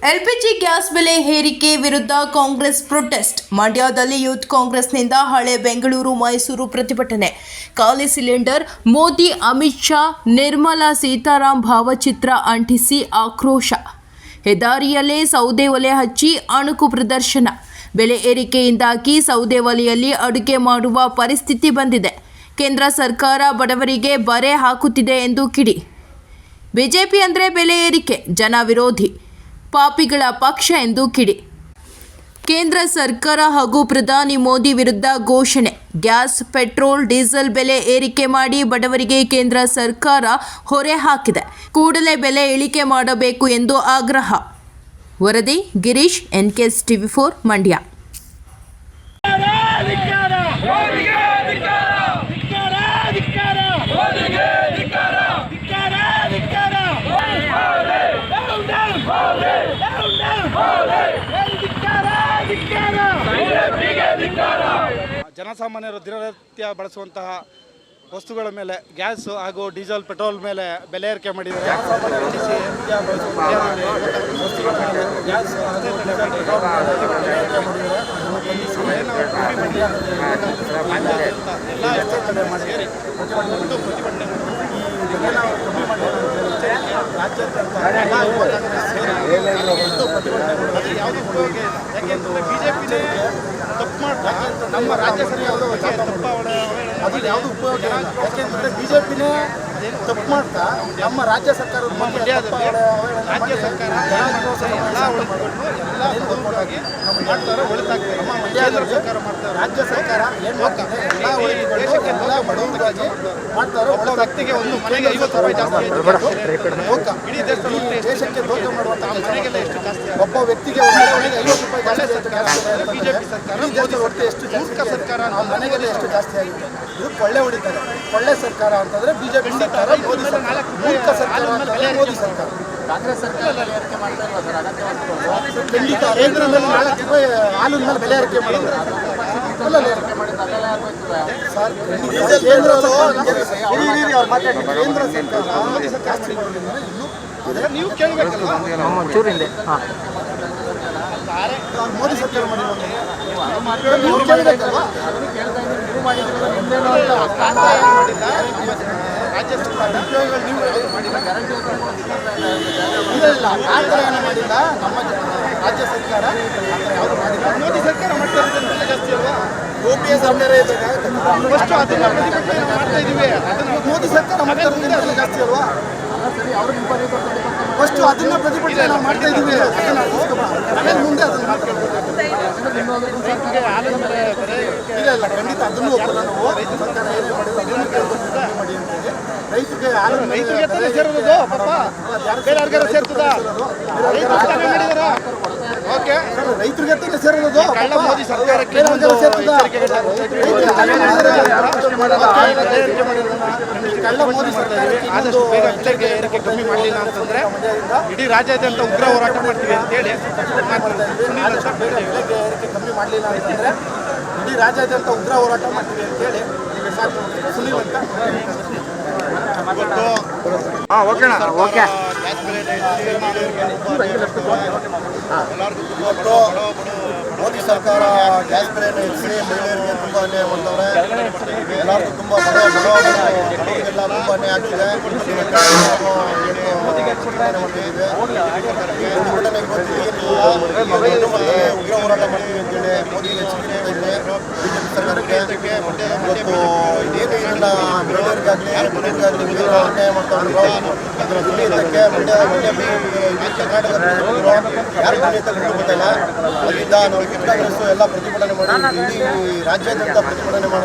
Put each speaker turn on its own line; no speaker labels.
LPG gas ಬೆಲೆ ಏರಿಕೆ ವಿರುದ್ಧ ಕಾಂಗ್ರೆಸ್ ಪ್ರೊಟೆಸ್ಟ್. ಮಂಡ್ಯದಲ್ಲಿ ಯೂತ್ ಕಾಂಗ್ರೆಸ್ನಿಂದ ಹಳೆ ಬೆಂಗಳೂರು ಮೈಸೂರು ಪ್ರತಿಭಟನೆ. ಖಾಲಿ ಸಿಲಿಂಡರ್, ಮೋದಿ ಅಮಿತ್ ಶಾ ನಿರ್ಮಲಾ ಸೀತಾರಾಮ್ ಭಾವಚಿತ್ರ ಅಂಟಿಸಿ ಆಕ್ರೋಶ. ಹೆದ್ದಾರಿಯಲ್ಲೇ ಸೌದೆ ಒಲೆ ಹಚ್ಚಿ ಅಣುಕು ಪ್ರದರ್ಶನ. ಬೆಲೆ ಏರಿಕೆಯಿಂದಾಗಿ ಸೌದೆ ಒಲೆಯಲ್ಲಿ ಅಡುಗೆ ಮಾಡುವ ಪರಿಸ್ಥಿತಿ ಬಂದಿದೆ. ಕೇಂದ್ರ ಸರ್ಕಾರ ಬಡವರಿಗೆ ಬರೆ ಹಾಕುತ್ತಿದೆ ಎಂದು ಕಿಡಿ. ಬಿಜೆಪಿ ಅಂದರೆ ಬೆಲೆ ಏರಿಕೆ, ಜನ ವಿರೋಧಿ, ಪಾಪಿಗಳ ಪಕ್ಷ ಎಂದು ಕಿಡಿ. ಕೇಂದ್ರ ಸರ್ಕಾರ ಹಾಗೂ ಪ್ರಧಾನಿ ಮೋದಿ ವಿರುದ್ಧ ಘೋಷಣೆ. ಗ್ಯಾಸ್, ಪೆಟ್ರೋಲ್, ಡೀಸೆಲ್ ಬೆಲೆ ಏರಿಕೆ ಮಾಡಿ ಬಡವರಿಗೆ ಕೇಂದ್ರ ಸರ್ಕಾರ ಹೊರೆ ಹಾಕಿದೆ. ಕೂಡಲೇ ಬೆಲೆ ಇಳಿಕೆ ಮಾಡಬೇಕು ಎಂದು ಆಗ್ರಹ. ವರದಿ ಗಿರೀಶ್, NKS TV4 ಮಂಡ್ಯ.
ಜನಸಾಮಾನ್ಯರು ದಿನನಿತ್ಯ ಬಳಸುವಂತಹ ವಸ್ತುಗಳ ಮೇಲೆ ಗ್ಯಾಸ್ ಹಾಗೂ ಡೀಸೆಲ್ ಪೆಟ್ರೋಲ್ ಮೇಲೆ ಬೆಲೆ ಏರಿಕೆ ಮಾಡಿದ್ದಾರೆ. ಯಾಕೆಂದರೆ ಬಿಜೆಪಿನೇ ತಪ್ಪು ಮಾಡ್ತಾ ನಮ್ಮ ರಾಜ್ಯ ಸರ್ಕಾರದ ಬಗ್ಗೆ ಯಾವುದು ಉಪಯೋಗ ಇಲ್ಲ. ಯಾಕೆಂದರೆ ಬಿಜೆಪಿನೇ ತಪ್ಪು ಮಾಡ್ತಾ ನಮ್ಮ ರಾಜ್ಯ ಸರ್ಕಾರದ ರಾಜ್ಯ ಸರ್ಕಾರ ಮಾಡ್ತಾರೆ, ಒಳಿತಾಗ್ತದೆ. ಕೇಂದ್ರ ಸರ್ಕಾರ ಮಾಡ್ತಾರೆ, ರಾಜ್ಯ ಸರ್ಕಾರ ಏನು ಮಾಡ್ತಾರೆ, ದೇಶಕ್ಕೆ ಎಲ್ಲ ಬಡವರಿಗಾಗಿ ಮಾಡ್ತಾರೆ. ಒಬ್ಬ ವ್ಯಕ್ತಿಗೆ ಒಂದು ಮನೆಗೆ 50 ರೂಪಾಯಿ ಜಾಸ್ತಿ, ಇಡೀ ದೇಶಕ್ಕೆ ದೋಖೆ ಮಾಡುವಂಥ ಮನೆಗೆಲ್ಲ ಎಷ್ಟು ಜಾಸ್ತಿ, ಒಬ್ಬ ವ್ಯಕ್ತಿಗೆ ಮನೆಗೆ 50 ರೂಪಾಯಿ ಜಾಸ್ತಿ. ಬಿಜೆಪಿ ಸರ್ಕಾರ ಒಟ್ಟು ಎಷ್ಟು ಮೂರ್ಖ ಸರ್ಕಾರ, ಮನೆಗೆಲ್ಲ ಎಷ್ಟು ಜಾಸ್ತಿ ಆಗಿದೆ. ಇದು ಕೊಳ್ಳೆ ಹೊಡಿತಾರೆ. ಕೊಳ್ಳೆ ಸರ್ಕಾರ ಅಂತಂದ್ರೆ ಬಿಜೆಪಿ ಸರ್ಕಾರ, ಮೋದಿ ಸರ್ಕಾರ. ಮೂರ್ಖ ಸರ್ಕಾರ ಅಂತಂದ್ರೆ ಮೋದಿ ಸರ್ಕಾರ. ಕಾಂಗ್ರೆಸ್ ಸರ್ಕಾರ ಏರಿಕೆ ಮಾಡ್ತಾ ಇಲ್ವಾ ಸರ್? ಖಂಡಿತ ರೈತರ ಮೇಲೆ 4 ರೂಪಾಯಿ ಹಾಲಿನ ಮೇಲೆ ಬೆಲೆ ಏರಿಕೆ ಮಾಡಿದ್ರು. ಸರ್ ಕೇಂದ್ರ ಸರ್ಕಾರ ಮೋದಿ ಸರ್ಕಾರ ನೀವು ಕೇಳಬೇಕಲ್ಲ, ಮೋದಿ ಸರ್ಕಾರ ನೀವು ಕೇಳಬೇಕಲ್ವಾ? ರಾಜ್ಯ ಸರ್ಕಾರ ಉದ್ಯೋಗಗಳು ನೀವು ಮಾಡಿಲ್ಲ, ಇಲ್ಲ ಆ ಥರ ಏನು ಮಾಡಿಲ್ಲ. ನಮ್ಮ ರಾಜ್ಯ ಸರ್ಕಾರ ಯಾವುದು ಮಾಡಿಲ್ಲ. ಮೋದಿ ಸರ್ಕಾರ ಮಾಡ್ತಾ ಇರೋದ್ರಿಂದ ಜಾಸ್ತಿ ಅಲ್ವಾ? OPS ಫಸ್ಟು ಅದನ್ನು ಪ್ರತಿಭಟನೆ ಮಾಡ್ತಾ ಇದ್ದೀವಿ. ಅದನ್ನು ಮೋದಿ ಸರ್ಕಾರ ಮಾಡ್ತಾ ಇರೋದ್ರಿಂದ ಜಾಸ್ತಿ ಅಲ್ವಾ? ಫಸ್ಟು ಅದನ್ನ ಪ್ರತಿಭಟನೆ ನಾವು ಮಾಡ್ತಾ ಇದ್ದೀವಿ. ಆಮೇಲೆ ಮುಂದೆ ಅದನ್ನು ಇಲ್ಲ ಖಂಡಿತ ಅದನ್ನು ಒಪ್ಪಲ್ಲ ನಾವು. ರೈತ ಸರ್ಕಾರ ಏನೇ ಮಾಡಿದ್ರು ಅದನ್ನು ಕೇಳ್ಕೊಂಡು ಮಾಡಿ ಅಂತೇಳಿ. ರೈತರಿಗೆ ರೈತರಿಗೆ ಸೇರೋದು ಪಾಪ ಬೇರೆ ಸೇರ್ತದ? ಓಕೆ, ರೈತರಿಗೆ ತಾನೇ ಸೇರೋದು. ಮೋದಿ ಸರ್ಕಾರಕ್ಕೆ ಕಳ್ಳ ಮೋದಿ ಸರ್ಕಾರಕ್ಕೆ ಆದಷ್ಟು ಬೇಗ ಬೆಲೆ ಏರಿಕೆ ಕಮ್ಮಿ ಮಾಡಲಿಲ್ಲ ಅಂತಂದ್ರೆ ಇಡೀ ರಾಜ್ಯಾದ್ಯಂತ ಉಗ್ರ ಹೋರಾಟ ಮಾಡ್ತೀವಿ ಅಂತೇಳಿ ಬೆಲೆ ಏರಿಕೆ ಕಮ್ಮಿ ಮಾಡಲಿಲ್ಲ ಅಂತಂದ್ರೆ ಇಡೀ ರಾಜ್ಯಾದ್ಯಂತ ಉಗ್ರ ಹೋರಾಟ ಮಾಡ್ತೀವಿ ಅಂತೇಳಿ ಸುನೀಲ್ ಅಂತ ಮೋದಿ ಸರ್ಕಾರ ಗ್ಯಾಸ್ ಬೆಲೆ ಹೆಚ್ಚಿಸಿ ಮಹಿಳೆಯರಿಗೆ ತುಂಬ ಅನ್ಯಾಯ ಮಾಡ್ತವ್ರೆ. ಎಲ್ಲರಿಗೂ ತುಂಬ ಬಡವರಿಗೆಲ್ಲ ತುಂಬ ಅನ್ಯಾಯ ಆಗ್ತಿದೆ. ಉಗ್ರ ಹೋರಾಟ ಮಾಡ್ತೀವಿ ಅಂತೇಳಿ ಮೋದಿ ಹೆಚ್ಚಿಗೆ ಬಿಜೆಪಿ ಸರ್ಕಾರಕ್ಕೆ ಇವತ್ತು ಇದೇನು ಇದನ್ನ ಮಹಿಳೆಯರಿಗಾಗಲಿ ಬಡವರಿಗಾಗಲಿ ಅನ್ಯಾಯ ಮಾಡ್ತಾಯಿದ್ರು. ಅದರ ದುಡಿಯೋದಕ್ಕೆ ಕರ್ನಾಟಕ ಯಾರು ದುಡಿಯುತ್ತೆ ಗೊತ್ತಿಲ್ಲ. ಅದರಿಂದ ನಾವು ಕಾಂಗ್ರೆಸ್ ಎಲ್ಲ ಪ್ರತಿಭಟನೆ ಮಾಡಿ ಇಡೀ ರಾಜ್ಯಾದ್ಯಂತ ಪ್ರತಿಭಟನೆ ಮಾಡಿ